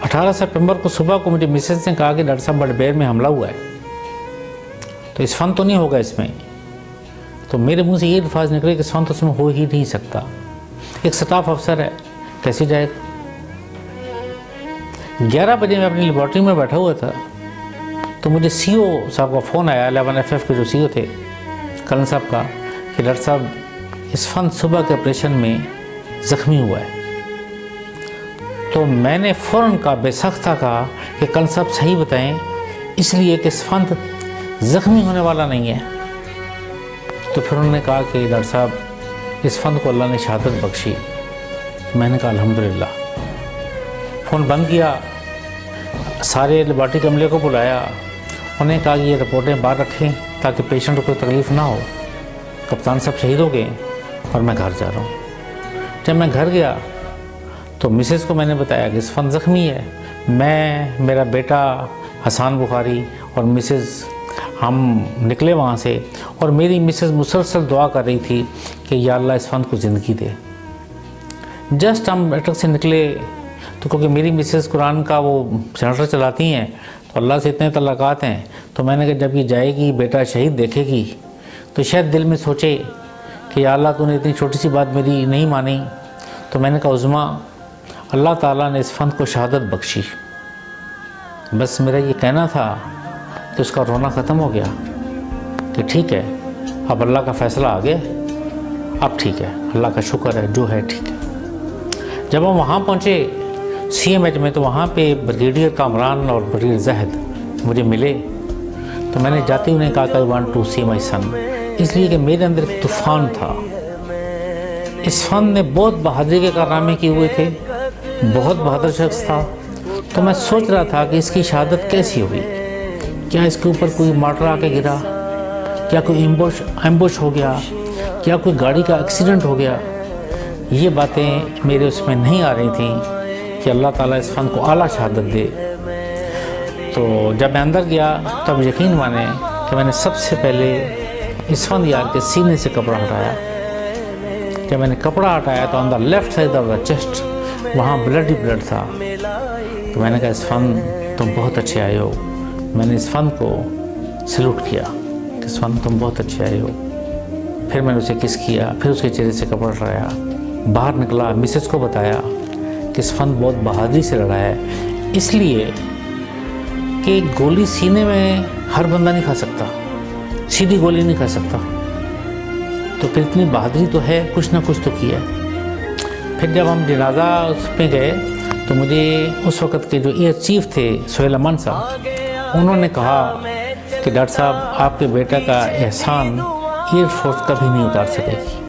18 सितंबर को सुबह को मुझे मिसेज ने कहा कि डॉक्टर साहब बड़बेर में हमला हुआ है, तो इस्फन तो नहीं होगा इसमें। तो मेरे मुंह से ये अल्फाज निकले कि इस्फन तो इसमें हो ही नहीं सकता, एक स्टाफ अफसर है, कैसे जाएगा। 11 बजे मैं अपनी लेबॉर्ट्री में बैठा हुआ था तो मुझे सीओ साहब का फ़ोन आया, 11FF के जो सीओ थे कर्नल साहब का, कि डॉक्टर साहब इस्फन सुबह के ऑपरेशन में ज़ख्मी हुआ है। तो मैंने फ़ौरन कहा, बेसख्ता कहा कि कर्नल साहब सही बताएं, इसलिए कि इस्फन ज़ख्मी होने वाला नहीं है। तो फिर उन्होंने कहा कि डॉक्टर साहब इस्फन को अल्लाह ने शहादत बख्शी। मैंने कहा अल्हम्दुलिल्लाह। फ़ोन बंद किया, सारे लेबॉर्ट्री के अमले को बुलाया, उन्हें कहा कि ये रिपोर्टें बाहर रखें ताकि पेशेंट को तकलीफ़ ना हो। कप्तान साहब शहीद हो गए और मैं घर जा रहा हूँ। जब मैं घर गया तो मिसेज़ को मैंने बताया कि इस्फन ज़ख्मी है। मैं, मेरा बेटा हसन बुखारी और मिसेज़ हम निकले वहाँ से, और मेरी मिसेज़ मुसलसल दुआ कर रही थी कि या अल्लाह इस्फन को ज़िंदगी दे। जस्ट हम अटक से निकले तो क्योंकि मेरी मिसेज़ कुरान का वो जनरेटर चलाती हैं तो अल्लाह से इतने तल्लुकात हैं, तो मैंने कहा जब ये जाएगी बेटा शहीद देखेगी तो शायद दिल में सोचे कि या अल्लाह तूने इतनी छोटी सी बात मेरी नहीं मानी। तो मैंने कहा उज़्मा, अल्लाह ताला ने इस्फन को शहादत बख्शी। बस मेरा ये कहना था कि उसका रोना ख़त्म हो गया कि ठीक है, अब अल्लाह का फ़ैसला आ गया, अब ठीक है, अल्लाह का शुक्र है, जो है ठीक है। जब हम वहाँ पहुँचे CMH में तो वहाँ पे ब्रिगेडियर कामरान और ब्रिगेडियर जहद मुझे मिले। तो मैंने जाते हुए कहा कि आई वांट टू सी माई सन, इसलिए कि मेरे अंदर एक तूफ़ान था। इस्फन ने बहुत बहादुरी के कारनामे किए हुए थे, बहुत बहादुर शख्स था। तो मैं सोच रहा था कि इसकी शहादत कैसी हुई, क्या इसके ऊपर कोई मार्टर आके गिरा, क्या कोई एम्बुश हो गया, क्या कोई गाड़ी का एक्सीडेंट हो गया। ये बातें मेरे उसमें नहीं आ रही थी कि अल्लाह ताला इस्फन को आला शहादत दे। तो जब मैं अंदर गया तब यकीन माने कि मैंने सबसे पहले इस्फन यार के सीने से कपड़ा हटाया। जब मैंने कपड़ा हटाया तो अंदर left side of the chest वहाँ ब्लड ही ब्लड था। तो मैंने कहा इस्फन तुम बहुत अच्छे आए हो। मैंने इस्फन को सल्यूट किया कि इस्फन तुम बहुत अच्छे आए हो। फिर मैंने उसे किस किया, फिर उसके चेहरे से कपड़ा हटाया, बाहर निकला, मिसेज़ को बताया कि इस्फन बहुत बहादुरी से लड़ा है, इसलिए कि गोली सीने में हर बंदा नहीं खा सकता, सीधी गोली नहीं खा सकता। तो फिर इतनी बहादुरी तो है, कुछ ना कुछ तो किया। फिर जब हम जनाजा उस पे गए तो मुझे उस वक़्त के जो एयर चीफ थे सोहेल अमन साहब, उन्होंने कहा कि डॉक्टर साहब आपके बेटा का एहसान एयर फोर्स कभी नहीं उतार सकेगी।